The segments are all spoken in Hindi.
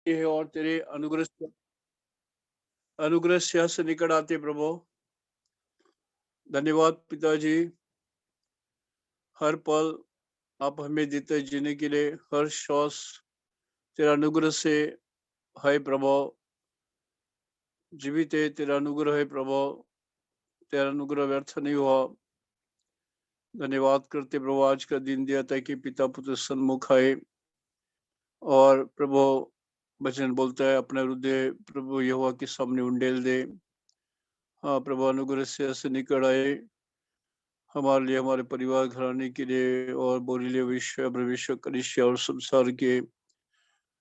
है और तेरे अनुग्रह से निकट आते प्रभु। धन्यवाद पिताजी, हर पल आप हमें देते जीने के लिए, हर श्वास तेरा अनुग्रह से है प्रभु। जीवित है तेरा अनुग्रह है प्रभु, तेरा अनुग्रह व्यर्थ नहीं हुआ। धन्यवाद करते प्रभु, आज का दिन दिया ताकि पिता पुत्र सन्मुख आए। और प्रभु वचन बोलता है अपना हृदय प्रभु यहोवा के सामने उंडेल दे। हाँ प्रभु, अनुग्रह से ऐसे निकट आए हमारे लिए, हमारे परिवार घराने के लिए और बोरीले विश्व कलिसिया और संसार के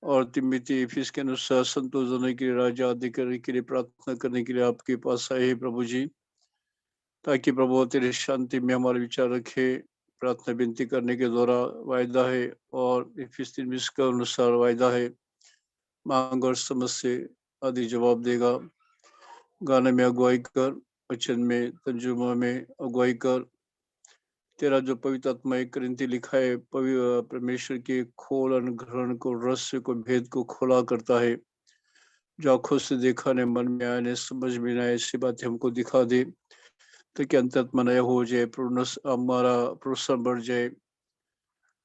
और तिम्बिती फीस के अनुसार संतोष होने के लिए, राजा अधिकारी के लिए प्रार्थना करने के लिए आपके पास आए हैं प्रभु जी, ताकि प्रभु तेरे शांति में हमारे विचार रखे। प्रार्थना विनती करने के द्वारा वायदा है और इफिस के अनुसार वायदा है, मांग और समस्या आदि जवाब देगा। गाने में अगुवाई कर, वचन में तर्जुमा में अगुवाई कर। तेरा जो पवित्र आत्मा एक ग्रंथि लिखा है परमेश्वर के खोल अनुग्रहण को, रहस्य को, भेद को खोला करता है। जो आंखों से देखा ने, मन में आया ने, समझ में आए, ऐसी बातें हमको दिखा दे ताकि अंतरात्मा नया हो जाए, हमारा प्रोत्साहन बढ़ जाए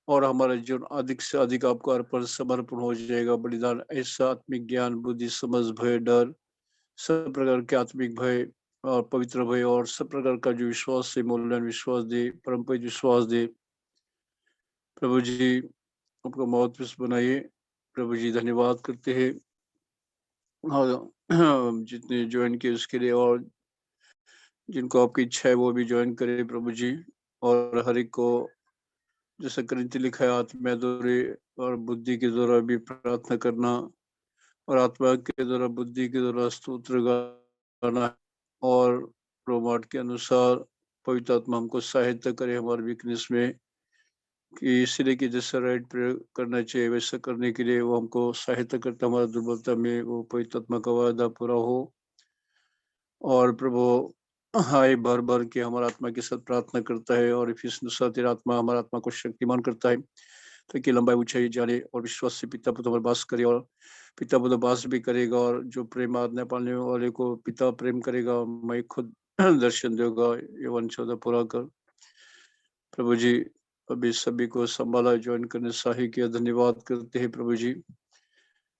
और हमारा जीवन अधिक से अधिक आपको अर्पण समर्पण हो जाएगा। बलिदान ऐसा आत्मिक ज्ञान, बुद्धि, समझ, भय, डर, सब प्रकार के आत्मिक भय और पवित्र भय और सब प्रकार का जो विश्वास से मूल्यवान विश्वास दे, परम्परिक विश्वास दे। प्रभु जी आपको मौत बनाइए। प्रभु जी धन्यवाद करते हैं जितने ज्वाइन किए उसके लिए, और जिनको आपकी इच्छा है वो भी ज्वाइन करे प्रभु जी। और हर एक को जैसा करंती लिखा है, आत्मा द्वारा और बुद्धि के द्वारा भी प्रार्थना करना और आत्मा के द्वारा बुद्धि के द्वारा स्तोत्र गाना। और रोमाट के अनुसार पवित्र आत्मा हमको सहायता करे हमारे वीकनेस में, कि इसलिए कि जैसा राइट प्रेयर करना चाहिए वैसा करने के लिए वो हमको सहायता करता, हमारा दुर्बलता में वो पवित्र आत्मा का वादा पूरा हो। और प्रभु हाय भर भर के हमारा आत्मा के साथ प्रार्थना करता है और फिर तेरा आत्मा हमारा आत्मा को शक्तिमान करता है ताकि लंबाई ऊंचाई जाने और विश्वास से पिता पुत्र हमारे बास करे, और पिता पुत्र बास भी करेगा। और जो प्रेम आज्ञा पालने वाले को पिता प्रेम करेगा, मैं खुद दर्शन देगा। ये वंशोदा पूरा कर प्रभु जी। अभी सभी को संभाला, ज्वाइन करने सही किया, धन्यवाद करते हैं प्रभु जी।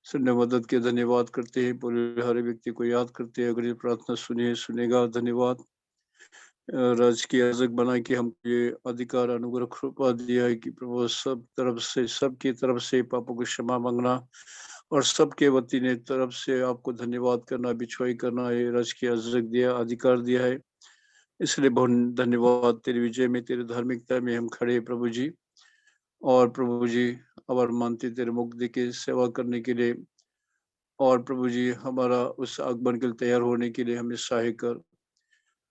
सुनने मदद के धन्यवाद करते हैं, पूरे हर व्यक्ति को याद करते हैं। अगर ये प्रार्थना सुनेगा धन्यवाद। राजकीय याजक बना के हमको ये अधिकार अनुग्रह कृपा दिया है कि प्रभु सब तरफ से, सबकी तरफ से पापों को क्षमा मांगना और सबके वती ने तरफ से आपको धन्यवाद करना, बिछवाई करना, ये राजकीय याजक दिया, अधिकार दिया है। इसलिए बहुत धन्यवाद। तेरी विजय में, तेरी धार्मिकता में हम खड़े हैं प्रभु जी। और प्रभु जी आभार मानते तेरे मुक्ति की सेवा करने के लिए, और प्रभु जी हमारा उस आगमन के लिए तैयार होने के लिए हमें सहाय कर।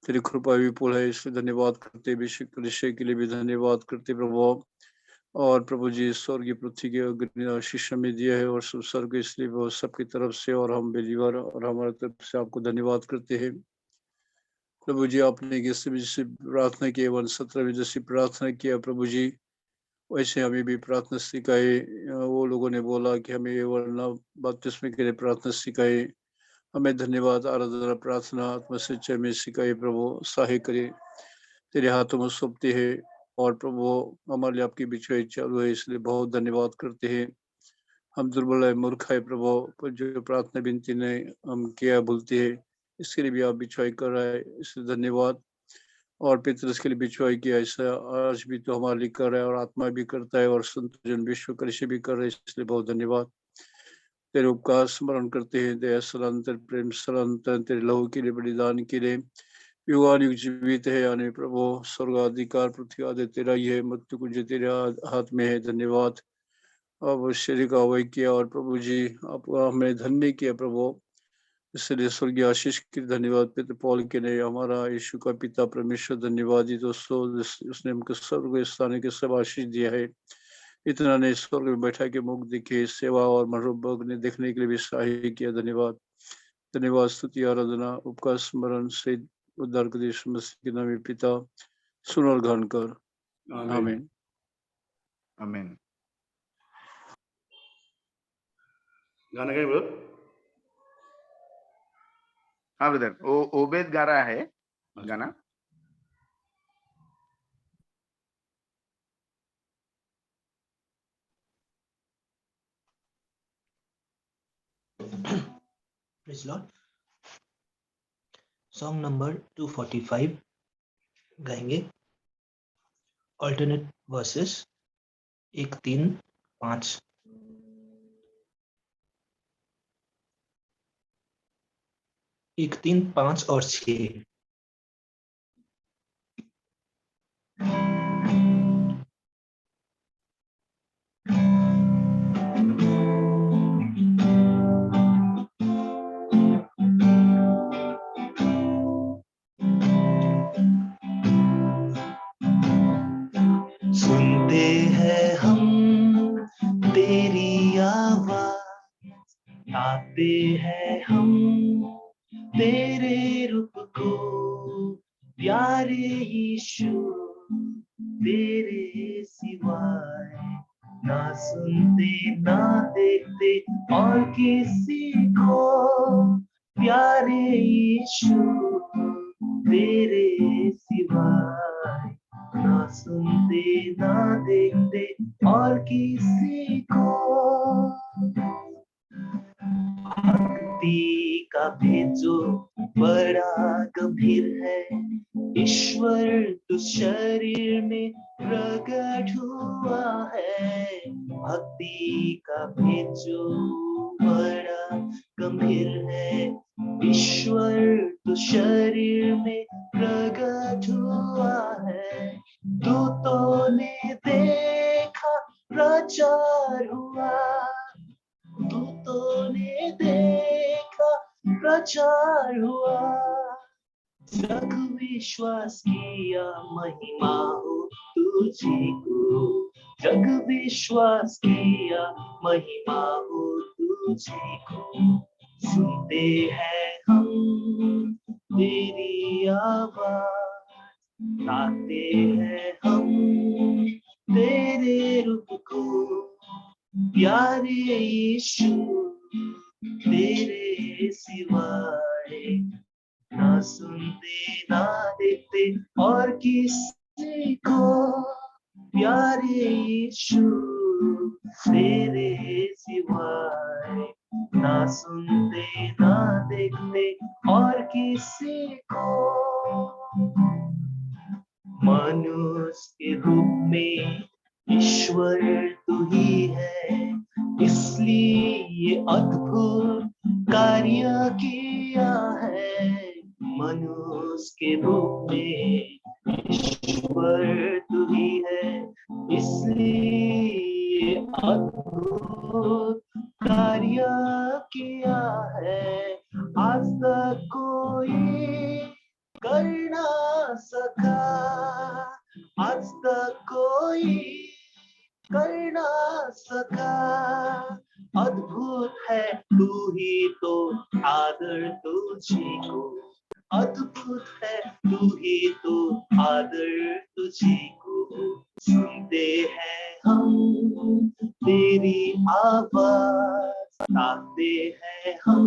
तेरी कृपा विपुल है, इसलिए धन्यवाद करते। विषय के लिए भी धन्यवाद करते प्रभु। और प्रभु जी स्वर्गीय पृथ्वी के अग्नि आशीष में दिया है और सब स्वर्ग, इसलिए वो सबकी तरफ से और हम बिलीवर और हमारे तरफ से आपको धन्यवाद करते हैं प्रभु जी। आपने जैसे प्रार्थना की 1:17 में जैसी प्रार्थना किया प्रभु जी, वैसे हमें भी प्रार्थना सिखाए। वो लोगों ने बोला कि हमें ये वरना बपतिस्मे के लिए प्रार्थना सिखाए। हमें धन्यवाद, आराधना, प्रार्थना आत्मा सच्चाई में सिखाए प्रभु। सहाय करे, तेरे हाथों में सौंपते हैं। और प्रभु हमारे लिए आपकी बिछवाई चालू है, इसलिए बहुत धन्यवाद करते हैं। हम दुर्बल है, मूर्ख है प्रभु, पर जो प्रार्थना विनती ने हम किया भूलते हैं, इसके लिए भी आप बिछवाई कर रहे हैं, इसलिए धन्यवाद। और पितरस के लिए बिछवाई किया, ऐसा आज भी तो हमारे लिए कर रहा है और आत्मा भी करता है और संत जन विश्व कलिसिया भी कर रहे हैं, इसलिए बहुत धन्यवाद। तेरे उपकार स्मरण करते हैं, दया सलांतर, प्रेम सलांतर, तेरे लहू के लिए, बलिदान के लिए युगान युग जीवित है। यानी प्रभु स्वर्गाधिकार पृथ्वी आदि तेरा ही है, मृत्यु कुंज तेरे हाथ में है। धन्यवाद। अब शरीर का अवय किया और प्रभु जी आप हमें धन्य किया प्रभु, इसलिए स्वर्गीय आशीष के धन्यवाद। पिता पौल के ने हमारा यीशु का पिता परमेश्वर धन्यवाद। दोस्तों उसने हमको स्वर्ग स्थान के सब आशीष दिया है। इतना ने स्वर्ग में बैठा के मुख दिखे, सेवा और मनोभोग ने देखने के लिए भी सहाय किया। धन्यवाद, धन्यवाद, स्तुति, आराधना, उपकार, स्मरण से उद्धार के देश मसीह के नाम में पिता सुन और ग्रहण कर। आमीन। आमीन। गाना गाएं ब्रदर? हाँ ब्रदर, वो ओबेद गा रहा है गाना। Praise Lord. Song number 245 गाएंगे। Alternate verses 1, 3, 5। एक, 3, 5 और 6। सुनते हैं हम तेरी आवाज, गाते हैं हम तेरे रूप को, प्यारे यीशु तेरे सिवाय ना सुनते ना देखते और किसी को, प्यारे यीशु तेरे सिवाय ना सुनते ना देखते और किसी को। भक्ति का भेद जो बड़ा गंभीर है, ईश्वर तो शरीर में प्रकट हुआ है। भक्ति का भेद जो बड़ा गंभीर है, ईश्वर तो शरीर में प्रकट हुआ है। दूतों ने देखा, प्रचार हुआ, दूतों ने देखा, प्रचार हुआ। जग विश्वास किया, महिमा हो तुझी को। जग विश्वास किया, महिमा हो तुझी को। सुनते हैं हम तेरी आवाज, गाते हैं हम तेरे रूप को, प्यारे यीशु तेरे सिवाय ना सुनते ना देखते और किसी को, प्यारे यीशु तेरे सिवाय ना सुनते ना देखते और किसी को। मनुष्य के रूप में ईश्वर तू ही है, इसलिए ये अद्भुत कार्य किया है। मनुष्य के रूप में ईश्वर तू ही है, इसलिए अद्भुत कार्य किया है। आज तक कोई कर ना सका, आज तक कोई कर ना सका। अद्भुत है तू ही तो, आदर तुझी को। अद्भुत है तू ही तो, आदर तुझी को। सुनते हैं हम तेरी आवाज, गाते हैं हम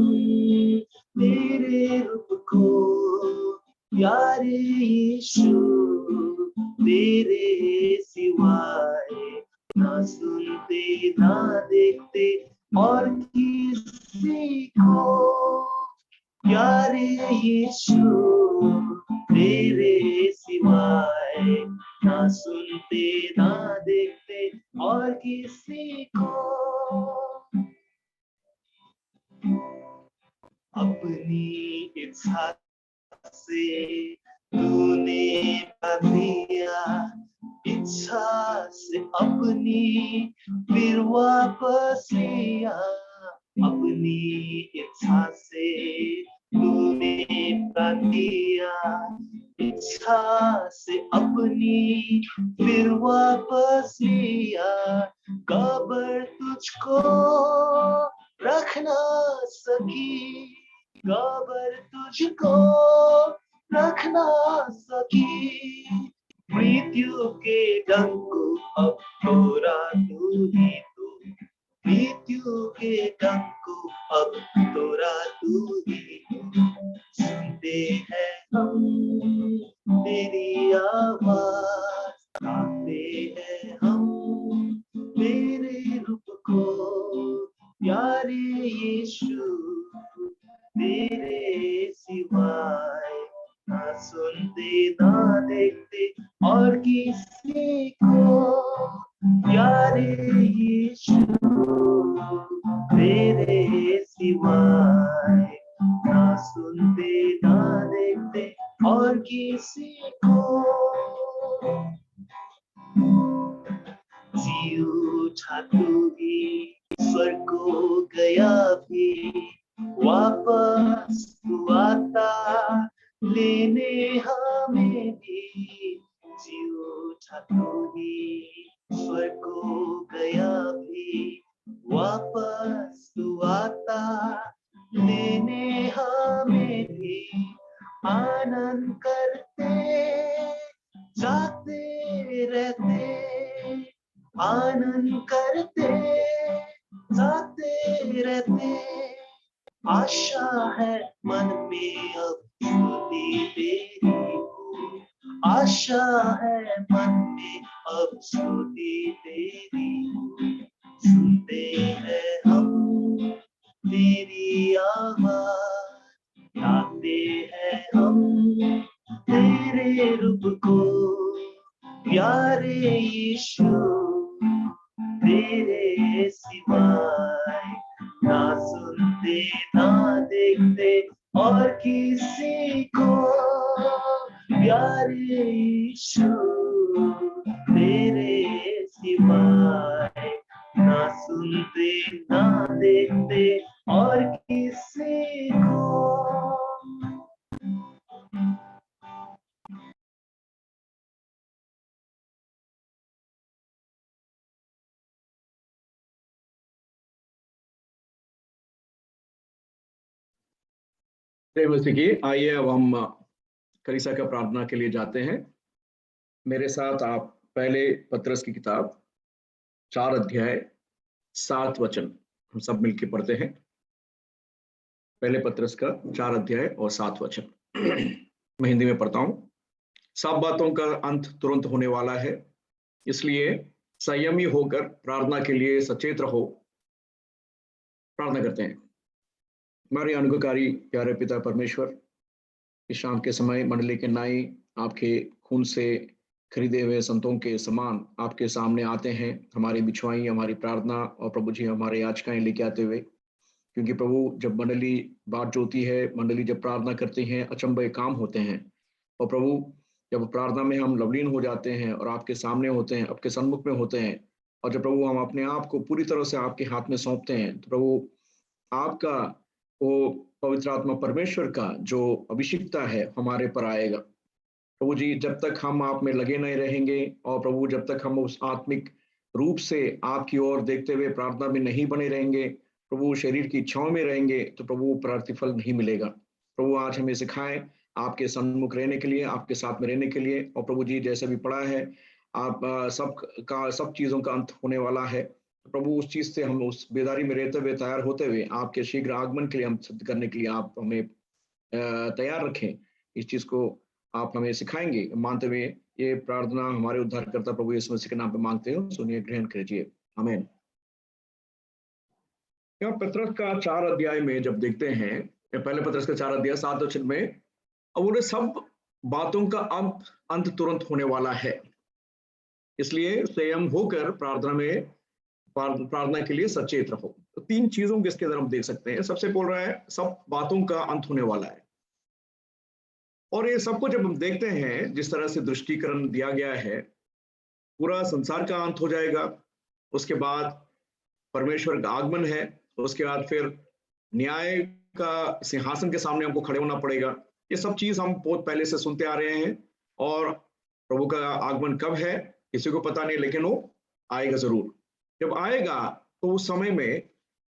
तेरे रूप को, प्यारे यीशु तेरे सिवाय ना सुनते ना देखते और किसी को, प्यारे यीशु तेरे सिवाय ना सुनते ना देखते और किसी को। अपनी इच्छा से तूने दिया, इच्छा से अपनी फिर वापस लिया। अपनी इच्छा से तूने दिया, इच्छा से अपनी फिर वापस लिया। कब्र तुझको रख ना सकी, कब्र तुझको रख ना सकी। मृत्यु के डंक को अब तोड़ा तू ही तो, मृत्यु के डंक को अब तोड़ा तू ही सुनते हैं हम तेरी आवाज, गाते हैं हम तेरे रूप को, प्यारे यीशु तेरे सिवाय ना सुनते ना देखते और किसी को, प्यारे यीशु तेरे सिवाय ना सुनते ना देखते और किसी को। जी उठा तू भी स्वर्ग को गया भी, वापस तू आता लेने हमें भी। जी उठा तू भी स्वर्ग को गया भी, वापस तू आता लेने हमें भी। आनंद करते जाते रहते, आनंद करते जाते रहते, आशा है मन में अब छूटी तेरी हो, आशा है मन में अब छूटी तेरी हो। सुनते हैं हम तेरी आवाज, गाते हैं हम तेरे रूप को, प्यारे यीशु तेरे सिवाय ना सुनते ना देखते और किसी को, प्यारे यीशु तेरे सिवाय ना सुनते ना देखते और किसी को। जय मसीह की। आइए अब हम कलीसिया का प्रार्थना के लिए जाते हैं। मेरे साथ आप पहले पत्रस की किताब 4 अध्याय 7 वचन हम सब मिलकर पढ़ते हैं। पहले पत्रस का 4 अध्याय और 7 वचन मैं हिंदी में पढ़ता हूँ। सब बातों का अंत तुरंत होने वाला है, इसलिए संयमी होकर प्रार्थना के लिए सचेत रहो। प्रार्थना करते हैं। हमारे अनुग्रहकारी प्यारे पिता परमेश्वर, इस शाम के समय मंडली के नाई आपके खून से खरीदे हुए संतों के समान आपके सामने आते हैं, हमारी बिछवाई, हमारी प्रार्थना और प्रभु जी हमारे याचकाएं लेके आते हुए। क्योंकि प्रभु जब मंडली बात जोती है, मंडली जब प्रार्थना करती हैं, अचंभे काम होते हैं। और प्रभु जब प्रार्थना में हम लवलीन हो जाते हैं और आपके सामने होते हैं, आपके सन्मुख में होते हैं, और जब प्रभु हम अपने आप को पूरी तरह से आपके हाथ में सौंपते हैं, तो प्रभु आपका वो पवित्र आत्मा परमेश्वर का जो अभिषेकता है हमारे पर आएगा। प्रभु जी, जब तक हम आप में लगे नहीं रहेंगे और प्रभु जब तक हम उस आत्मिक रूप से आपकी ओर देखते हुए प्रार्थना में नहीं बने रहेंगे, प्रभु शरीर की इच्छाओं में रहेंगे, तो प्रभु प्रतिफल नहीं मिलेगा। प्रभु आज हमें सिखाएं आपके सन्मुख रहने के लिए, आपके साथ में रहने के लिए। और प्रभु जी जैसे भी पढ़ा है, आप सब चीजों का अंत होने वाला है। प्रभु उस चीज से हम उस बेदारी में रहते हुए, तैयार होते हुए आपके शीघ्र आगमन के लिए हम सिद्ध करने के लिए आप हमें तैयार रखें। इस चीज को आप हमें सिखाएंगे मानते हुए ये प्रार्थना हमारे उद्धारकर्ता प्रभु यीशु मसीह के नाम पे मांगते हो, सुनिए, ग्रहण कीजिए, आमीन। पत्रस का 4 अध्याय में जब देखते हैं, पहले पत्रस का 4 अध्याय 7 वचन में, अब उन्हें सब बातों का अंत तुरंत होने वाला है, इसलिए संयम होकर प्रार्थना के लिए सचेत रहो। तो 3 चीजों के इसके अंदर हम देख सकते हैं। सबसे बोल रहा है सब बातों का अंत होने वाला है, और ये सबको जब हम देखते हैं जिस तरह से दृष्टिकरण दिया गया है, पूरा संसार का अंत हो जाएगा, उसके बाद परमेश्वर का आगमन है, उसके बाद फिर न्याय का सिंहासन के सामने हमको खड़े होना पड़ेगा। ये सब चीज हम बहुत पहले से सुनते आ रहे हैं, और प्रभु का आगमन कब है किसी को पता नहीं, लेकिन वो आएगा जरूर। जब आएगा तो उस समय में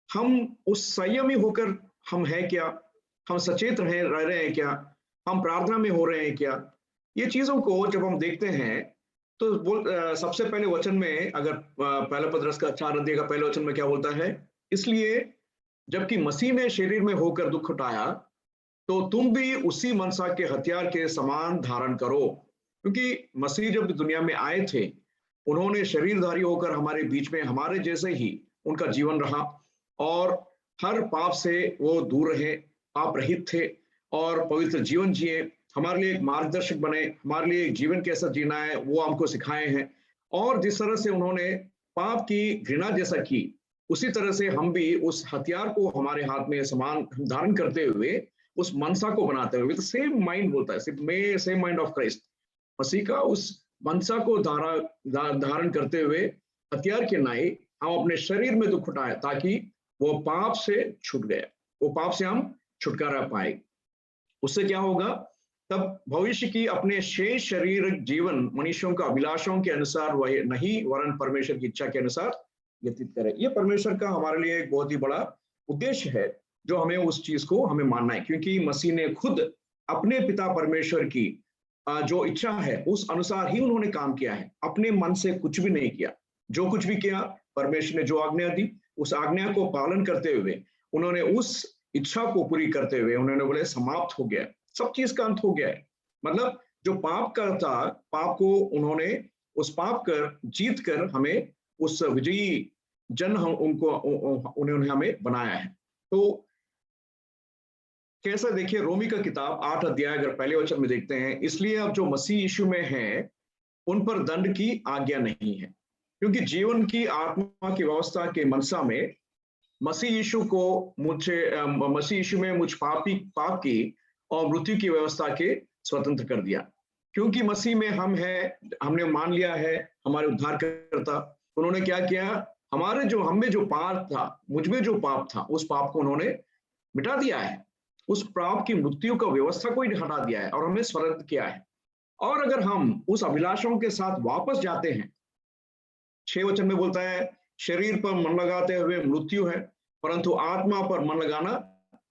हम उस संयमी होकर हम हैं क्या, हम सचेत रह रहे हैं क्या, हम प्रार्थना में हो रहे हैं क्या, ये चीजों को जब हम देखते हैं तो सबसे पहले वचन में अगर पहला पतरस का 4 अध्याय का पहले वचन में क्या बोलता है, इसलिए जबकि मसीह ने शरीर में होकर दुख उठाया, तो तुम भी उसी मनसा के हथियार के समान धारण करो। क्योंकि मसीह जब दुनिया में आए थे, उन्होंने शरीरधारी होकर हमारे बीच में हमारे जैसे ही उनका जीवन रहा और हर पाप से वो दूर रहे, पाप रहित थे और पवित्र जीवन जिए, हमारे लिए एक मार्गदर्शक बने, हमारे लिए एक जीवन कैसा जीना है वो हमको सिखाए हैं। और जिस तरह से उन्होंने पाप की घृणा जैसा की, उसी तरह से हम भी उस हथियार को हमारे हाथ में समान धारण करते हुए उस मनसा को बनाते हुए, तो सेम माइंड बोलता है, सेम माइंड ऑफ क्राइस्ट, मसीह का उस मनसा को धारण करते हुए हथियार के नाई हम अपने शरीर में दुख उठाए, ताकि वो पाप से छूट गए, वो पाप से हम छुटकारा पाए। उससे क्या होगा, तब भविष्य की अपने शेष शरीर जीवन मनुष्यों का अभिलाषों के अनुसार वह नहीं, वरन परमेश्वर की इच्छा के अनुसार व्यतीत करे। ये परमेश्वर का हमारे लिए एक बहुत ही बड़ा उद्देश्य है, जो हमें उस चीज को हमें मानना है, क्योंकि मसीह ने खुद अपने पिता परमेश्वर की जो इच्छा है उस अनुसार ही उन्होंने काम किया है, अपने मन से कुछ भी नहीं किया। जो कुछ भी किया, परमेश्वर ने जो आज्ञा दी, उस आज्ञा को पालन करते हुए उन्होंने उस इच्छा को पूरी करते हुए उन्होंने बोले समाप्त हो गया, सब चीज का अंत हो गया है। मतलब जो पाप का था, पाप को उन्होंने उस पाप कर जीत कर हमें उस विजयी जन हम उन्होंने हमें बनाया है। तो कैसा, देखिए रोमी का किताब 8 अध्याय अगर पहले वचन में देखते हैं, इसलिए अब जो मसीह यीशु में है उन पर दंड की आज्ञा नहीं है, क्योंकि जीवन की आत्मा की व्यवस्था के मनसा में मसीह यीशु में मुझ पाप की और मृत्यु की व्यवस्था के स्वतंत्र कर दिया। क्योंकि मसीह में हम हैं, हमने मान लिया है हमारे उद्धार करता, उन्होंने क्या किया, हम में जो पाप था, मुझ में जो पाप था, उस पाप को उन्होंने मिटा दिया है, उस पाप की मृत्यु का व्यवस्था को ही हटा दिया है और हमें स्वतंत्र किया है। और अगर हम उस अभिलाषों के साथ वापस जाते हैं, 6 वचन में बोलता है, शरीर पर मन लगाते हुए मृत्यु है, परंतु आत्मा पर मन लगाना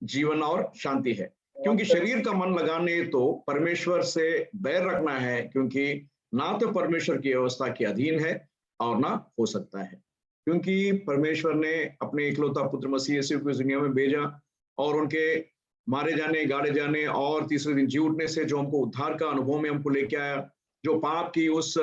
जीवन और शांति है। क्योंकि शरीर का मन लगाने तो परमेश्वर से बैर रखना है, क्योंकि ना तो परमेश्वर की व्यवस्था के अधीन है और ना हो सकता है। क्योंकि परमेश्वर ने अपने इकलौता पुत्र मसीह यीशु को इस दुनिया में भेजा और उनके मारे जाने, गाड़े जाने और तीसरे दिन जी उठने से जो हमको उद्धार का अनुभव में हमको लेके आया, जो पाप की उस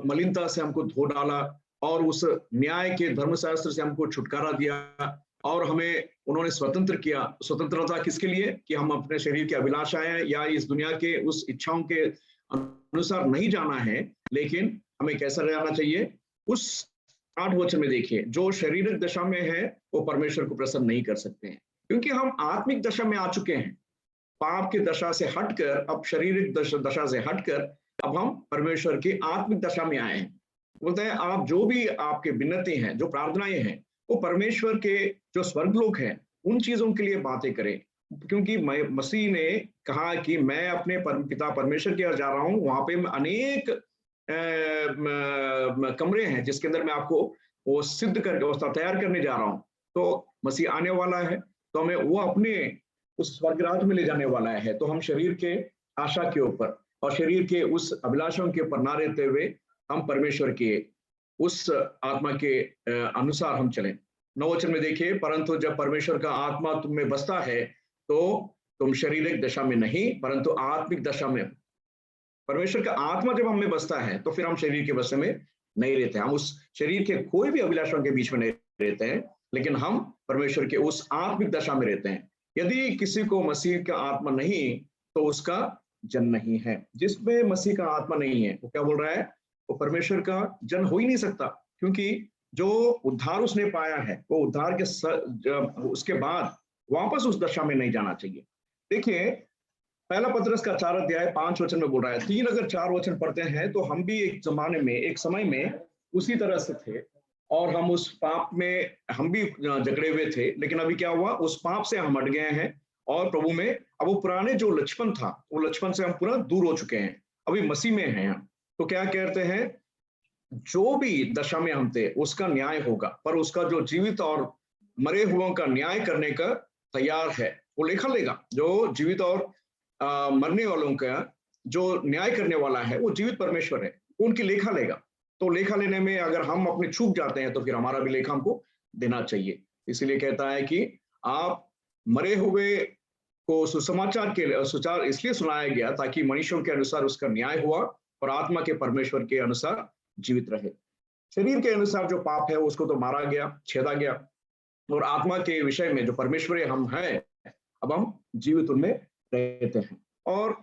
मलिनता से हमको धो डाला और उस न्याय के धर्मशास्त्र से हमको छुटकारा दिया और हमें उन्होंने स्वतंत्र किया। स्वतंत्रता किसके लिए, कि हम अपने शरीर की अभिलाषाएं या इस दुनिया के उस इच्छाओं के अनुसार नहीं जाना है, लेकिन हमें कैसा रहना चाहिए। उस 8 वचन में देखिए, जो शारीरिक दशा में है वो परमेश्वर को प्रसन्न नहीं कर सकते हैं, क्योंकि हम आत्मिक दशा में आ चुके हैं। पाप की दशा से हटकर, अब शारीरिक दशा से हटकर अब हम परमेश्वर की आत्मिक दशा में आए हैं। बोलते हैं, आप जो भी आपके विनती हैं, जो प्रार्थनाएं हैं, वो परमेश्वर के जो स्वर्गलोक हैं उन चीजों के लिए बातें करें, क्योंकि मसीह ने कहा कि मैं अपने पिता परमेश्वर के यहाँ जा रहा हूँ, वहां पे अनेक कमरे हैं जिसके अंदर मैं आपको वो सिद्ध करके व्यवस्था तैयार करने जा रहा हूँ। तो मसीह आने वाला है, तो हमें वो अपने उस स्वर्गराज में ले जाने वाला है। तो हम शरीर के आशा के ऊपर और शरीर के उस अभिलाषों के ऊपर ना रहते हुए हम परमेश्वर के उस आत्मा के अनुसार हम चलें। 9 वचन में देखिए, परंतु जब परमेश्वर का आत्मा तुम में बसता है तो तुम शारीरिक दशा में नहीं परंतु आत्मिक दशा में। परमेश्वर का आत्मा जब हम में बसता है तो फिर हम शरीर के वश में नहीं रहते, हम उस शरीर के कोई भी अभिलाषों के बीच में नहीं रहते हैं, लेकिन हम परमेश्वर के उस आत्मिक दशा में रहते हैं। यदि किसी को मसीह का आत्मा नहीं तो उसका जन नहीं है। जिसमें मसीह का आत्मा नहीं है वो क्या बोल रहा है, वो परमेश्वर का जन हो ही नहीं सकता, क्योंकि जो उद्धार उसने पाया है वो उद्धार के उसके बाद वापस उस दशा में नहीं जाना चाहिए। देखिए पहला पतरस का 4 अध्याय 5 वचन में बोल रहा है, 3 अगर 4 वचन पढ़ते हैं तो हम भी एक जमाने में, एक समय में उसी तरह से थे और हम उस पाप में हम भी जकड़े हुए थे, लेकिन अभी क्या हुआ, उस पाप से हम हट गए हैं और प्रभु में अब वो पुराने जो लचपन था वो लचपन से हम पूरा दूर हो चुके हैं, अभी मसीह में हैं। तो क्या कहते हैं, जो भी दशा में हम थे उसका न्याय होगा, पर उसका जो जीवित और मरे हुओं का न्याय करने का तैयार है वो लेखा लेगा। जो जीवित और मरने वालों का जो न्याय करने वाला है वो जीवित परमेश्वर है। उनकी लेखा लेगा। तो लेखा लेने में अगर हम अपने चूक जाते हैं तो फिर हमारा भी लेखा हमको देना चाहिए। इसलिए कहता है कि आप मरे हुए को सुसमाचार के सुचार इसलिए सुनाया गया ताकि मनुष्यों के अनुसार उसका न्याय हुआ और आत्मा के परमेश्वर के अनुसार जीवित रहे। शरीर के अनुसार जो पाप है उसको तो मारा गया, छेदा गया, और आत्मा के विषय में जो परमेश्वरीय हम हैं, अब हम जीवित उनमें रहते हैं। और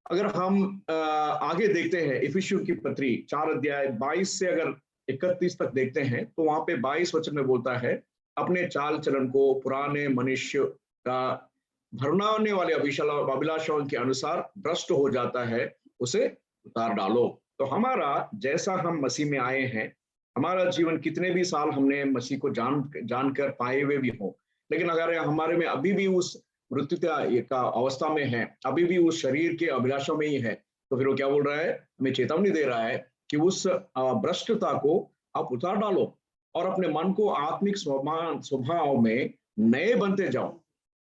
अगर हम आगे देखते हैं इफिसियों की पत्री 4 अध्याय 22 से अगर 31 तक देखते हैं तो वहां पे 22 वचन में बोलता है, अपने चाल चलन को पुराने मनुष्य का भरनाने वाले अभिलाषाओं के अनुसार भ्रष्ट हो जाता है, उसे उतार डालो। तो हमारा जैसा हम मसीह में आए हैं, हमारा जीवन कितने भी साल हमने मसीह को जानकर पाए हुए भी हो, लेकिन अगर हमारे में अभी भी उस मृत्यु का अवस्था में है, अभी भी उस शरीर के अभिलाषों में ही है, तो फिर वो क्या बोल रहा है, हमें चेतावनी दे रहा है कि उस भ्रष्टता को आप उतार डालो और अपने मन को आत्मिक स्वभाव में नए बनते जाओ।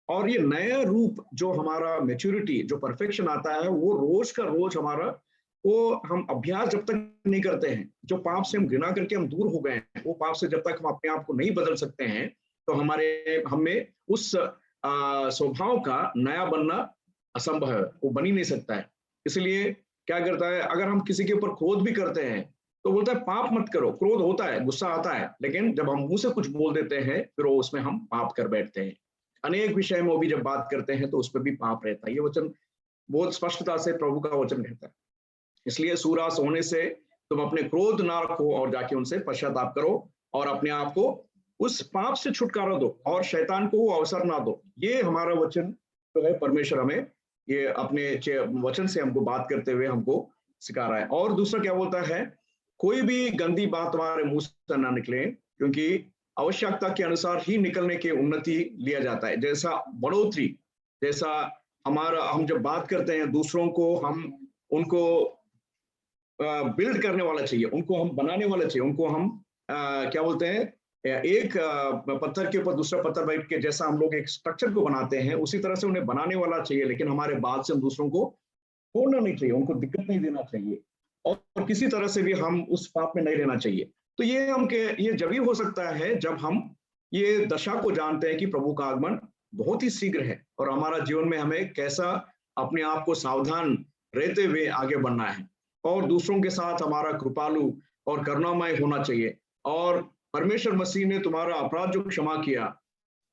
और ये नया रूप जो हमारा मैच्योरिटी, जो परफेक्शन आता है, वो रोज का रोज हमारा, वो हम अभ्यास जब तक नहीं करते हैं, जो पाप से हम घृणा करके हम दूर हो गए हैं, वो पाप से जब तक हम अपने आप को नहीं बदल सकते हैं, तो हमें उस स्वभाव का नया बनना असंभव है, वो बन ही नहीं सकता है। इसलिए क्या करता है, अगर हम किसी के ऊपर क्रोध भी करते हैं तो बोलता है पाप मत करो। क्रोध होता है, गुस्सा आता है, लेकिन जब हम मुंह से कुछ बोल देते हैं फिर वो उसमें हम पाप कर बैठते हैं। अनेक विषय में वो भी जब बात करते हैं तो उसमें भी पाप रहता है। ये वचन बहुत स्पष्टता से प्रभु का वचन कहता है। इसलिए सूरास होने से तुम अपने क्रोध ना रखो और जाके उनसे पश्चाताप करो और अपने आप को उस पाप से छुटकारा दो और शैतान को वो अवसर ना दो। ये हमारा वचन जो है, परमेश्वर हमें ये अपने वचन से हमको बात करते हुए हमको सिखा रहा है। और दूसरा क्या बोलता है, कोई भी गंदी बात तुम्हारे मुंह से ना निकले, क्योंकि आवश्यकता के अनुसार ही निकलने के उन्नति लिया जाता है। जैसा बढ़ोतरी, जैसा हम जब बात करते हैं दूसरों को, हम उनको बिल्ड करने वाला चाहिए, उनको हम बनाने वाला चाहिए, उनको हम क्या बोलते हैं, एक पत्थर के ऊपर दूसरा पत्थर बैठ के जैसा हम लोग एक स्ट्रक्चर को बनाते हैं, उसी तरह से उन्हें बनाने वाला चाहिए। लेकिन हमारे बाद से हम दूसरों को छोड़ना नहीं चाहिए, उनको दिक्कत नहीं देना चाहिए और किसी तरह से भी हम उस पाप में नहीं रहना चाहिए। तो ये जब ही हो सकता है जब हम ये दशा को जानते हैं कि प्रभु का आगमन बहुत ही शीघ्र है और हमारा जीवन में हमें कैसा अपने आप को सावधान रहते हुए आगे बढ़ना है और दूसरों के साथ हमारा कृपालु और करुणामय होना चाहिए। और परमेश्वर मसीह ने तुम्हारा अपराध जो क्षमा किया,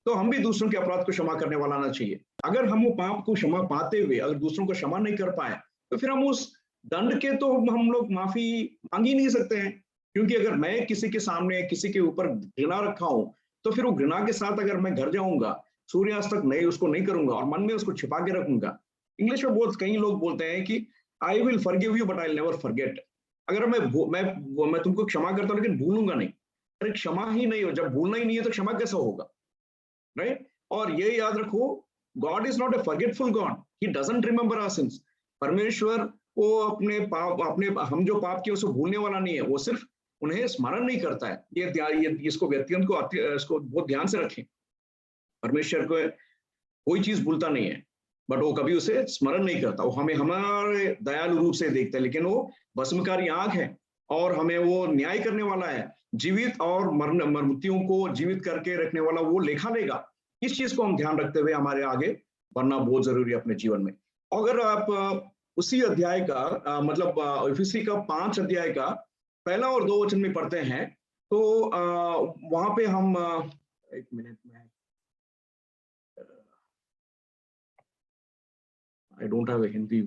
तो हम भी दूसरों के अपराध को क्षमा करने वाला आना चाहिए। अगर हम वो पाप को क्षमा पाते हुए अगर दूसरों को क्षमा नहीं कर पाए, तो फिर हम उस दंड के तो हम लोग माफी मांग ही नहीं सकते हैं। क्योंकि अगर मैं किसी के सामने किसी के ऊपर घृणा रखा हूं, तो फिर वो घृणा के साथ अगर मैं घर जाऊंगा, सूर्यास्त तक नहीं उसको नहीं करूंगा और मन में उसको छिपा के रखूंगा। इंग्लिश में बहुत कई लोग बोलते हैं कि I will forgive you but I will never forget. अगर मैं तुमको क्षमा करता हूं लेकिन भूलूंगा नहीं। अरे क्षमा ही नहीं हो, जब भूलना ही नहीं है तो क्षमा कैसा होगा, राइट? और ये याद रखो, God is not a forgetful God, he doesn't remember our sins. परमेश्वर वो अपने हम जो पाप किए उसको भूलने वाला नहीं है, वो सिर्फ उन्हें स्मरण नहीं करता है। ये इसको व्यक्तिगत को इसको बहुत ध्यान से रखें। परमेश्वर को कोई चीज भूलता नहीं है, बट वो कभी उसे स्मरण नहीं करता। वो हमें हमारे दयालु रूप से देखता है, लेकिन वो भस्मकारी आंख है और हमें वो न्याय करने वाला है। जीवित और मृत्युओं को जीवित करके रखने वाला वो लेखा लेगा। इस चीज को हम ध्यान रखते हुए हमारे आगे बढ़ना बहुत जरूरी है अपने जीवन में। अगर आप उसी अध्याय का मतलब इफिसी का 5 अध्याय का 1 और 2 वचन में पढ़ते हैं, तो वहां पे हम एक मिनट में, I don't have a Hindi.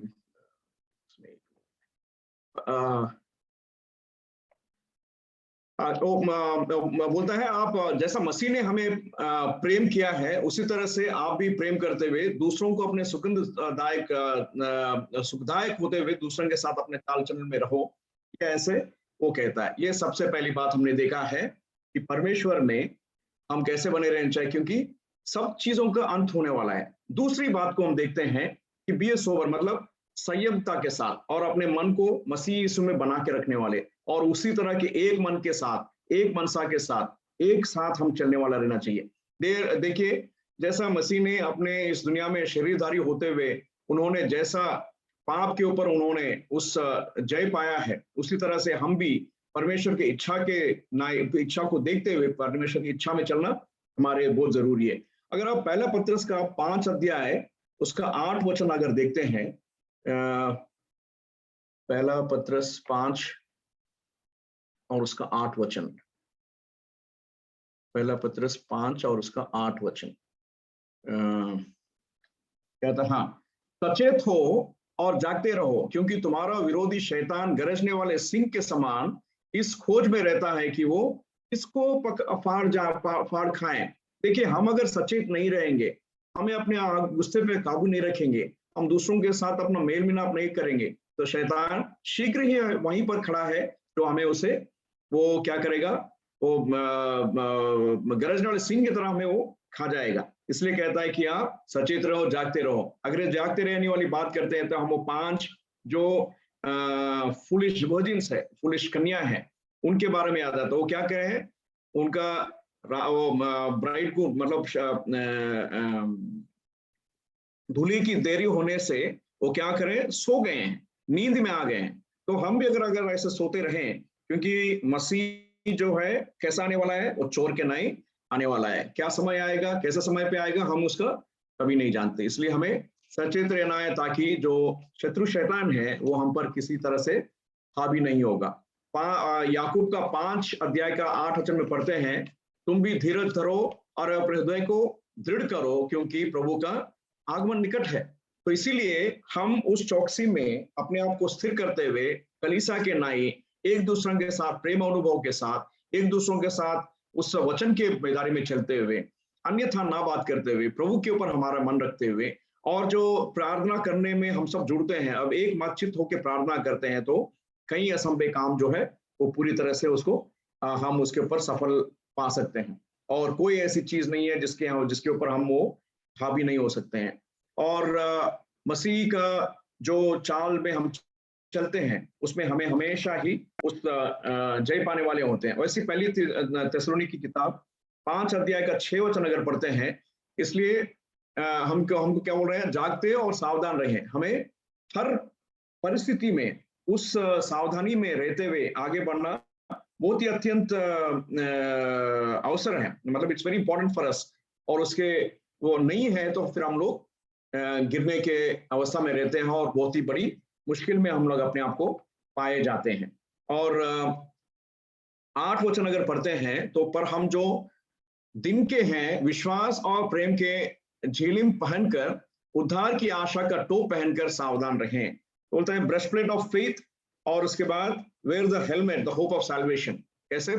बोलता है, आप जैसा मसीह ने हमें प्रेम किया है उसी तरह से आप भी प्रेम करते हुए दूसरों को अपने सुखदायक होते हुए दूसरों के साथ अपने चाल चलन में रहो। कैसे वो कहता है, ये सबसे पहली बात हमने देखा है कि परमेश्वर में हम कैसे बने रहना चाहिए, क्योंकि सब चीजों का अंत होने वाला है। दूसरी बात को हम देखते हैं कि बी ए सोबर, मतलब संयमता के साथ और अपने मन को मसीह यीशु में बना के रखने वाले, और उसी तरह के एक मन के साथ, एक मनसा के साथ एक साथ हम चलने वाला रहना चाहिए। देखिए, जैसा मसीह ने अपने इस दुनिया में शरीरधारी होते हुए उन्होंने जैसा पाप के ऊपर उन्होंने उस जय पाया है, उसी तरह से हम भी परमेश्वर की इच्छा को देखते हुए परमेश्वर की इच्छा में चलना हमारे बहुत जरूरी है। अगर आप पहला पत्रस का 5 अध्याय उसका 8 वचन अगर देखते हैं, पहला पत्रस 5 और उसका 8 वचन, पहला पत्रस 5 और उसका 8 वचन कहता, हाँ, सचेत हो और जागते रहो, क्योंकि तुम्हारा विरोधी शैतान गरजने वाले सिंह के समान इस खोज में रहता है कि वो इसको फाड़ खाएं। देखिए, हम अगर सचेत नहीं रहेंगे, हमें अपने गुस्से पे काबू नहीं रखेंगे, हम दूसरों के साथ अपना मेल मिलाप नहीं करेंगे, तो शैतान शीघ्र ही वहीं पर खड़ा है, तो हमें उसे वो क्या करेगा, वो गरजने वाले सिंह की तरह हमें वो खा जाएगा। इसलिए कहता है कि आप सचेत रहो, जागते रहो। अगर जागते रहने वाली बात करते हैं तो हम वो 5 जो फुलिश वर्जिन्स है, फुलिश कन्या है, उनके बारे में याद आता है। वो क्या कहे हैं, उनका ब्राइड को मतलब दूल्हे की देरी होने से वो क्या करें, सो गए हैं, नींद में आ गए हैं। तो हम भी अगर ऐसे सोते रहें, क्योंकि मसीह जो है कैसा आने वाला है, वो चोर के नाई आने वाला है। क्या समय आएगा, कैसे समय पे आएगा, हम उसका कभी नहीं जानते। इसलिए हमें सचेत रहना है, ताकि जो शत्रु शैतान है वो हम पर किसी तरह से हावी नहीं होगा। याकूब का 5 अध्याय का 8 वचन में पढ़ते हैं, तुम भी धीरज धरो और अपने हृदय को दृढ़ करो, क्योंकि प्रभु का आगमन निकट है। तो इसीलिए हम उस चौकसी में अपने आप को स्थिर करते हुए कलीसिया के नाई एक दूसरे के साथ प्रेम अनुभव के साथ, एक दूसरों के साथ उस वचन के बेदारी में चलते हुए, अन्यथा ना बात करते हुए, प्रभु के ऊपर हमारा मन रखते हुए, और जो प्रार्थना करने में हम सब जुड़ते हैं, अब एक मतचित होकर प्रार्थना करते हैं, तो कई असंभव काम जो है वो पूरी तरह से उसको हम उसके ऊपर सफल पा सकते हैं। और कोई ऐसी चीज नहीं है जिसके ऊपर हम वो हावी नहीं हो सकते हैं। और मसीह का जो चाल में हम चलते हैं, उसमें हमें हमेशा ही उस जय पाने वाले होते हैं। वैसे पहली थिस्सलुनी की किताब 5 अध्याय का 6 वचन अगर पढ़ते हैं, इसलिए हमको क्या बोल रहे हैं, जागते और सावधान रहें। हमें हर परिस्थिति में उस सावधानी में रहते हुए आगे बढ़ना बहुत ही अत्यंत अवसर है, मतलब it's very important for us. और उसके वो नहीं है तो फिर हम लोग गिरने के अवस्था में रहते हैं, और बहुत ही बड़ी मुश्किल में हम लोग अपने आप को पाए जाते हैं। और 8 वचन अगर पढ़ते हैं, तो पर हम जो दिन के हैं, विश्वास और प्रेम के झिलिम पहनकर उद्धार की आशा का टोप पहनकर सावधान रहें। बोलता है ब्रेस्टप्लेट ऑफ फेथ, और उसके बाद wear the helmet the hope of salvation. कैसे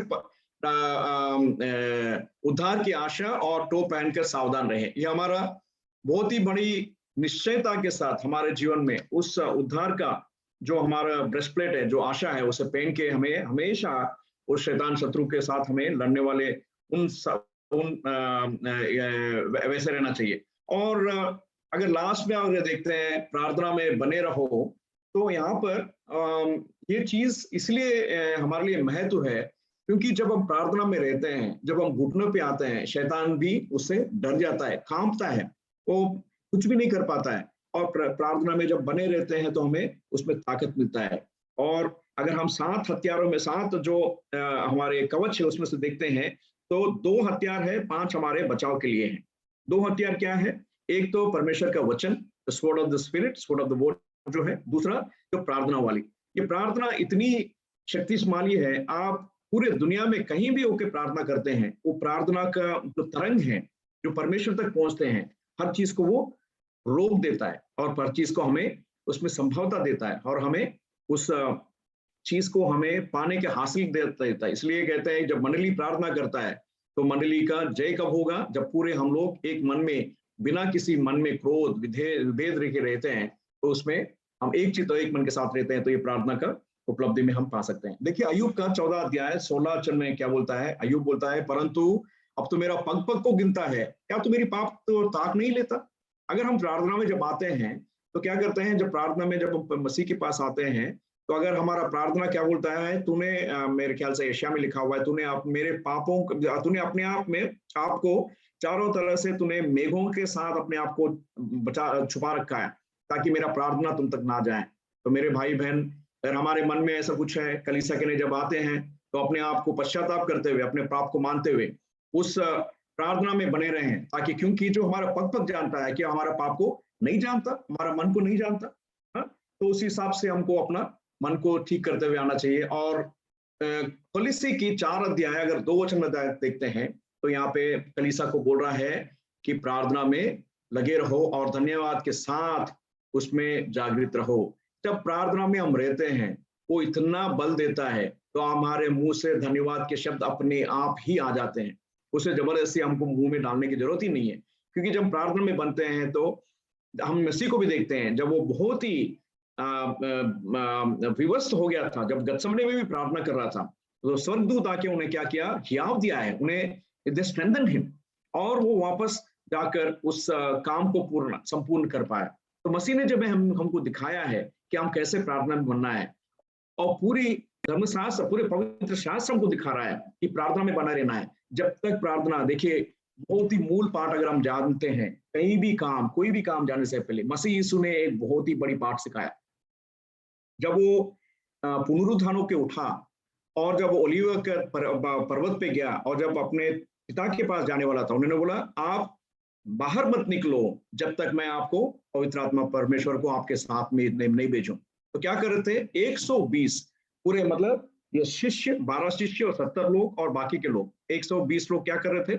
उद्धार की आशा और टोप पहनकर सावधान रहें। ये हमारा बहुत ही बड़ी निश्चयता के साथ हमारे जीवन में उस उद्धार का जो हमारा ब्रेस्टप्लेट है, जो आशा है, उसे पहन के हमें हमेशा उस शैतान शत्रु के साथ हमें लड़ने वाले वैसे रहना चाहिए। और अगर लास्ट में अगर देखते हैं प्रार्थना में बने रहो, तो यहाँ पर ये चीज इसलिए हमारे लिए महत्व है, क्योंकि जब हम प्रार्थना में रहते हैं, जब हम घुटनों पे आते हैं, शैतान भी उससे डर जाता है, कांपता है, वो कुछ भी नहीं कर पाता है। और प्रार्थना में जब बने रहते हैं तो हमें उसमें ताकत मिलता है। और अगर हम 7 हथियारों में 7 जो हमारे कवच है उसमें से देखते हैं, तो 2 हथियार है, 5 हमारे बचाव के लिए हैं। 2 हथियार क्या है, एक तो परमेश्वर का वचन, sword of the spirit, sword of the word जो है, दूसरा जो प्रार्थना वाली। ये प्रार्थना इतनी शक्तिशाली है, आप पूरे दुनिया में कहीं भी होकर प्रार्थना करते हैं, वो प्रार्थना का जो तरंग है, जो परमेश्वर तक पहुंचते हैं, हर चीज को वो रोक देता है, और हर चीज को हमें उसमें संभवता देता है, और हमें उस चीज को हमें पाने के हासिल देता है। इसलिए कहते हैं जब मंडली प्रार्थना करता है, तो मंडली का जय कब होगा, जब पूरे हम लोग एक मन में, बिना किसी मन में क्रोध विभेद रखे रहते हैं, तो उसमें हम एक चित्त और एक मन के साथ रहते हैं, तो ये प्रार्थना का उपलब्धि में हम पा सकते हैं। देखिए अय्यूब का 14 अध्याय 16 वचन में क्या बोलता है, अय्यूब बोलता है, परंतु अब तो मेरा पग पग को गिनता है, क्या तू मेरी पाप तो ताक नहीं लेता। अगर हम प्रार्थना में जब आते हैं तो क्या करते हैं, जब प्रार्थना में जब मसीह के पास आते हैं, तो अगर हमारा प्रार्थना क्या बोलता है, तूने मेरे ख्याल से यशायाह में लिखा हुआ है, तूने मेरे पापों, तूने अपने आप में आपको चारों तरह से तूने मेघों के साथ अपने आप को छुपा रखा है, ताकि मेरा प्रार्थना तुम तक ना जाए। तो मेरे भाई बहन, अगर हमारे मन में ऐसा कुछ है, कलीसिया के लिए जब आते हैं तो अपने आप को पश्चाताप करते हुए, अपने पाप को मानते हुए उस प्रार्थना में बने रहें, ताकि क्योंकि जो हमारा पग जानता है कि हमारा पाप को नहीं जानता, हमारा मन को नहीं जानता, तो उस हिसाब से हमको अपना मन को ठीक करते हुए आना चाहिए। और कलीसिया की 4 अध्याय अगर 2 वचन में देखते हैं तो यहाँ पे कलीसिया को बोल रहा है कि प्रार्थना में लगे रहो और धन्यवाद के साथ उसमें जागृत रहो। जब प्रार्थना में हम रहते हैं वो इतना बल देता है तो हमारे मुंह से धन्यवाद के शब्द अपने आप ही आ जाते हैं, उसे जबरदस्ती हमको मुंह में डालने की जरूरत ही नहीं है। क्योंकि जब प्रार्थना में बनते हैं तो हम मसीह को भी देखते हैं, जब वो बहुत ही विवस्त हो गया था, जब गत्समने में भी प्रार्थना कर रहा था तो स्वर्गदूत आके उन्हें क्या किया, हियाव दिया है उन्हें, दे स्ट्रेंथन हिम, और वो वापस जाकर उस काम को संपूर्ण कर पाया। तो मसीह ने जब हमको दिखाया है कि हम कैसे प्रार्थना में बनना है, और पूरी धर्मशास्त्र, पूरे पवित्र शास्त्र हमको दिखा रहा है कि प्रार्थना में बना रहना है। जब तक प्रार्थना, देखिए बहुत ही मूल पाठ अगर हम जानते हैं, कहीं भी काम, कोई भी काम जाने से पहले मसीह यीशु ने एक बहुत ही बड़ी पाठ सिखाया। जब वो पुनरुत्थान के उठा और जब ओलिव के पर्वत पे गया और जब अपने पिता के पास जाने वाला था, उन्होंने बोला आप बाहर मत निकलो जब तक मैं आपको पवित्र आत्मा परमेश्वर को आपके साथ में नहीं भेजूं। तो क्या कर रहे थे, 120 पूरे, मतलब ये शिष्य, 12 शिष्य और 70 लोग और बाकी के लोग 120 लोग क्या कर रहे थे,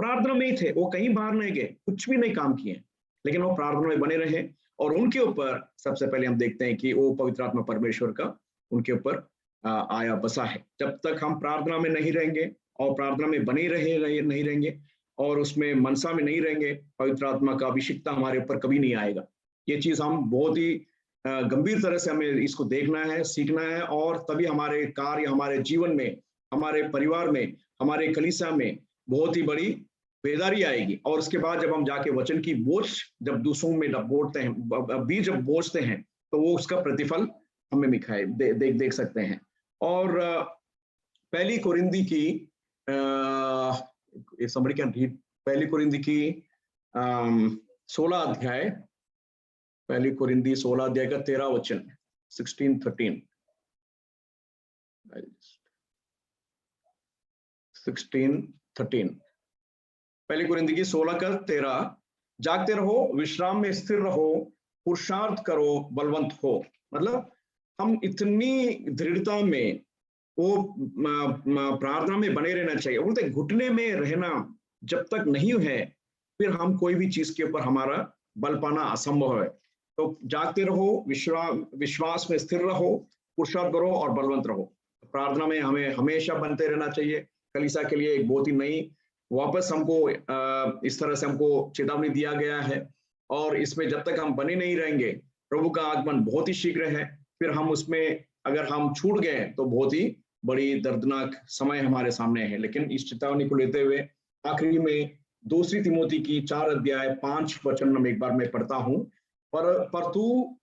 प्रार्थना में ही थे। वो कहीं बाहर नहीं गए, कुछ भी नहीं काम किए, लेकिन वो प्रार्थना में बने रहे। और उनके ऊपर सबसे पहले हम देखते हैं कि वो पवित्र आत्मा परमेश्वर का उनके ऊपर आया बसा है। जब तक हम प्रार्थना में नहीं रहेंगे और प्रार्थना में बने नहीं रहेंगे और उसमें मनसा में नहीं रहेंगे, पवित्र आत्मा का अभिषेकता हमारे ऊपर कभी नहीं आएगा। ये चीज हम बहुत ही गंभीर तरह से हमें इसको देखना है, सीखना है, और तभी हमारे कार्य, हमारे जीवन में, हमारे परिवार में, हमारे कलीसिया में बहुत ही बड़ी बेदारी आएगी। और उसके बाद जब हम जाके वचन की बोझ जब दूसरों में बोलते हैं, बीज जब बोझते हैं, तो वो उसका प्रतिफल हमें दिखाए देख सकते हैं। और पहली कोरिंदी की somebody can read पहली कोरिंदी की 16 अध्याय, पहली कोरिंदी 16 अध्याय का 13 वचन, 16-13 पहली कोरिंदी की 16 का 13, जागते रहो, विश्राम में स्थिर रहो, पुरुषार्थ करो, बलवंत हो। मतलब हम इतनी दृढ़ता में वो प्रार्थना में बने रहना चाहिए। बोलते घुटने में रहना जब तक नहीं है, फिर हम कोई भी चीज के ऊपर हमारा बल पाना असंभव है। तो जागते रहो, विश्वास में स्थिर रहो, पुरुषार्थ करो और बलवंत रहो। प्रार्थना में हमें हमेशा बनते रहना चाहिए। कलीसिया के लिए एक बहुत ही नई, वापस हमको इस तरह से हमको चेतावनी दिया गया है, और इसमें जब तक हम बने नहीं रहेंगे, प्रभु का आगमन बहुत ही शीघ्र है। फिर हम उसमें अगर हम छूट गए तो बहुत ही बड़ी दर्दनाक समय हमारे सामने है। लेकिन इस चेतावनी को लेते हुए आखिरी में 2 तिमोथी की 4 अध्याय 5 वचन में एक बार मैं पढ़ता हूं, पर तू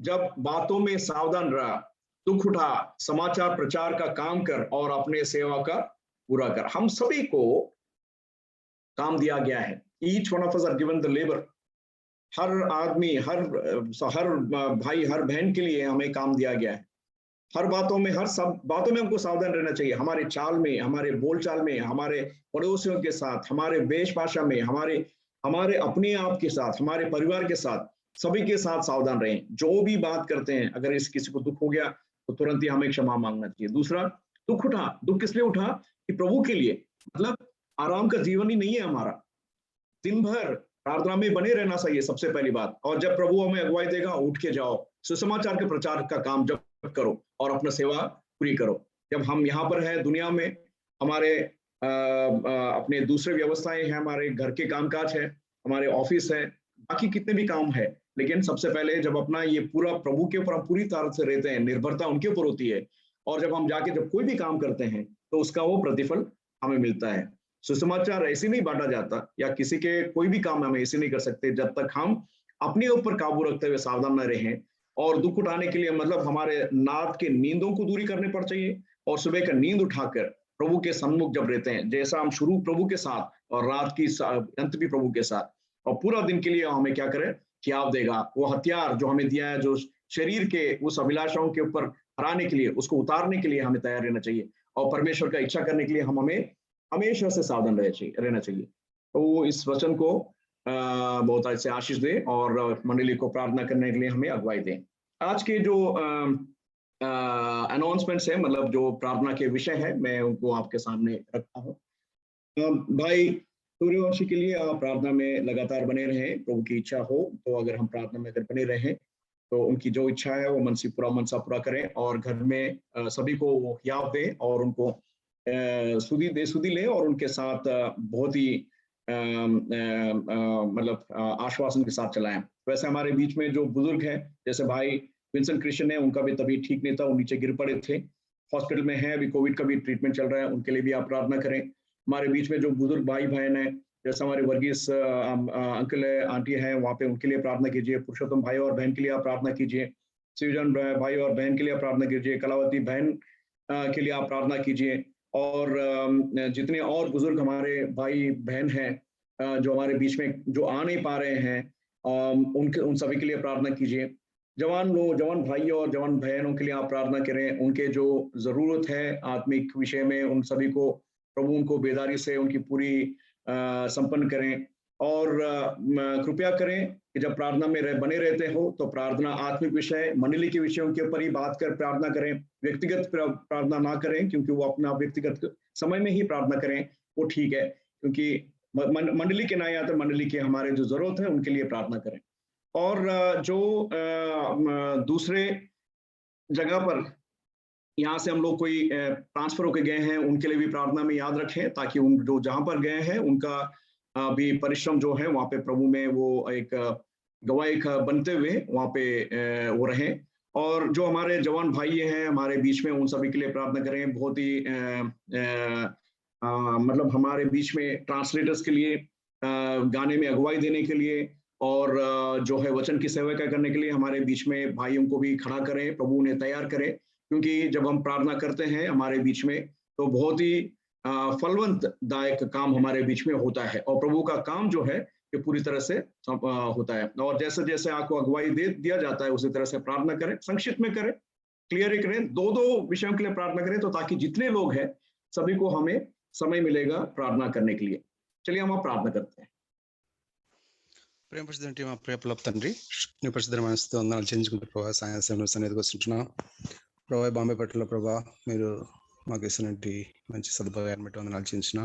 जब बातों में सावधान रहा, दुख उठा, समाचार प्रचार का काम कर और अपने सेवा का पूरा कर। हम सभी को काम दिया गया है। Each one of us are given the labor। हर आदमी, हर भाई, हर बहन के लिए हमें काम दिया गया है। हर बातों में, हर सब बातों में हमको सावधान रहना चाहिए। हमारे चाल में, हमारे बोलचाल में, हमारे पड़ोसियों के साथ, हमारे वेश भाषा में, हमारे अपने आप के साथ, हमारे परिवार के साथ, सभी के साथ सावधान रहें। जो भी बात करते हैं, अगर किसी को दुख हो गया तो तुरंत ही हमें क्षमा मांगना चाहिए। दूसरा, दुख उठा, दुख किस लिए उठा, कि प्रभु के लिए। मतलब आराम का जीवन ही नहीं है हमारा, दिन भर प्रार्थना में बने रहना चाहिए सबसे पहली बात। और जब प्रभु हमें अगुवाई देगा, उठ के जाओ, सुसमाचार के प्रचार का काम जब करो और अपना सेवा पूरी करो। जब हम यहाँ पर हैं दुनिया में, हमारे अपने दूसरे व्यवस्थाएं हैं, हमारे घर के कामकाज है, हमारे ऑफिस है, बाकी कितने भी काम है, लेकिन सबसे पहले जब अपना ये पूरा प्रभु के ऊपर हम पूरी तरह से रहते हैं, निर्भरता उनके ऊपर होती है, और जब हम जाके जब कोई भी काम करते हैं तो उसका वो प्रतिफल हमें मिलता है। सुसमाचार ऐसे नहीं बांटा जाता, या किसी के कोई भी काम हम ऐसे नहीं कर सकते जब तक हम अपने ऊपर काबू रखते हुए सावधान न रहें। और दुख उठाने के लिए मतलब हमारे रात के नींदों को दूरी करने पड़ चाहिए, और सुबह का नींद उठाकर प्रभु के सन्मुख जब रहते हैं, जैसा हम शुरू प्रभु के साथ और रात की अंत भी प्रभु के साथ, और पूरा दिन के लिए हमें क्या करें, हियाव देगा। वो हथियार जो हमें दिया है, जो शरीर के उस अभिलाषाओं के ऊपर हराने के लिए, उसको उतारने के लिए हमें तैयार रहना चाहिए, और परमेश्वर का इच्छा करने के लिए हमें हमेशा से सावधान रहना चाहिए। तो इस वचन को बहुत अच्छे आशीष दे और मंडली को प्रार्थना करने के लिए हमें अगुवाई दें। आज के जो अनाउंसमेंट्स है, मतलब जो प्रार्थना के विषय है, मैं उनको आपके सामने रखता हूँ। भाई सूर्यवंशी के लिए आप प्रार्थना में लगातार बने रहें, प्रभु की इच्छा हो तो अगर हम प्रार्थना में अगर बने रहें तो उनकी जो इच्छा है वो मनसा पूरा करें, और घर में सभी को वो हियाव दें और उनको सुधी लें, और उनके साथ बहुत ही मतलब आश्वासन के साथ चलाएं। वैसे हमारे बीच में जो बुजुर्ग हैं, जैसे भाई विंसेंट क्रिश्चियन है, उनका भी तबीयत ठीक नहीं था, वो नीचे गिर पड़े थे, हॉस्पिटल में है, अभी कोविड का भी ट्रीटमेंट चल रहा है, उनके लिए भी आप प्रार्थना करें। हमारे बीच में जो बुजुर्ग भाई बहन है, जैसे हमारे वर्गीस अंकल है, आंटी है, वहाँ पे उनके लिए प्रार्थना कीजिए। पुरुषोत्तम भाई और बहन के लिए आप प्रार्थना कीजिए। शिवजन भाई और बहन के लिए आप प्रार्थना कीजिए। कलावती बहन के लिए आप प्रार्थना कीजिए। और जितने और बुजुर्ग हमारे भाई बहन हैं जो हमारे बीच में जो आ नहीं पा रहे हैं, उन सभी के लिए प्रार्थना कीजिए। जवान भाई और जवान बहनों के लिए आप प्रार्थना करें, उनके जो जरूरत है आत्मिक विषय में, उन सभी को प्रभु उनको बेदारी से उनकी पूरी संपन्न करें। और कृपया करें कि जब प्रार्थना में बने रहते हो तो प्रार्थना आत्मिक विषय, मंडली के विषयों के ऊपर ही बात कर प्रार्थना करें, व्यक्तिगत प्रार्थना ना करें, क्योंकि वो अपना व्यक्तिगत समय में ही प्रार्थना करें, वो ठीक है, क्योंकि मंडली के ना आते, मंडली के हमारे जो जरूरत है उनके लिए प्रार्थना करें। और जो दूसरे जगह पर यहाँ से हम लोग कोई ट्रांसफर होके गए हैं, उनके लिए भी प्रार्थना में याद रखें, ताकि उन जो जहाँ पर गए हैं उनका भी परिश्रम जो है वहाँ पे प्रभु में वो एक गवाही बनते हुए वहाँ पे वो रहें। और जो हमारे जवान भाई हैं हमारे बीच में, उन सभी के लिए प्रार्थना करें। बहुत ही मतलब हमारे बीच में ट्रांसलेटर्स के लिए, गाने में अगुवाई देने के लिए, और जो है वचन की सेवा करने के लिए हमारे बीच में भाइयों को भी खड़ा करें, प्रभु उन्हें तैयार करें। क्योंकि जब हम प्रार्थना करते हैं हमारे बीच में, तो बहुत ही फलवंत दायक काम हमारे बीच में होता है, और प्रभु का काम जो है ये पूरी तरह से होता है। और जैसे जैसे आपको अगुवाई दिया जाता है उसी तरह से प्रार्थना करें, संक्षिप्त में करें, क्लियर करें, दो विषयों के लिए प्रार्थना करें, तो ताकि जितने लोग हैं सभी को हमें समय मिलेगा प्रार्थना करने के लिए। चलिए हम प्रार्थना करते हैं। ప్రేమ పరిశుద్ధుని మా ప్రియ పిల్లల తండ్రి, నీ పరిశుద్ధమైన వందనాలు చెల్లించుకుంటూ ప్రభావ సాయంత్రం సన్నిధికి వస్తుంటున్నాం. ప్రభావ బాంబే పట్ల ప్రభావ మీరు మాకు ఇచ్చినటువంటి మంచి సదుపాయాన్ని బట్టి వందనాలు చెల్లించిన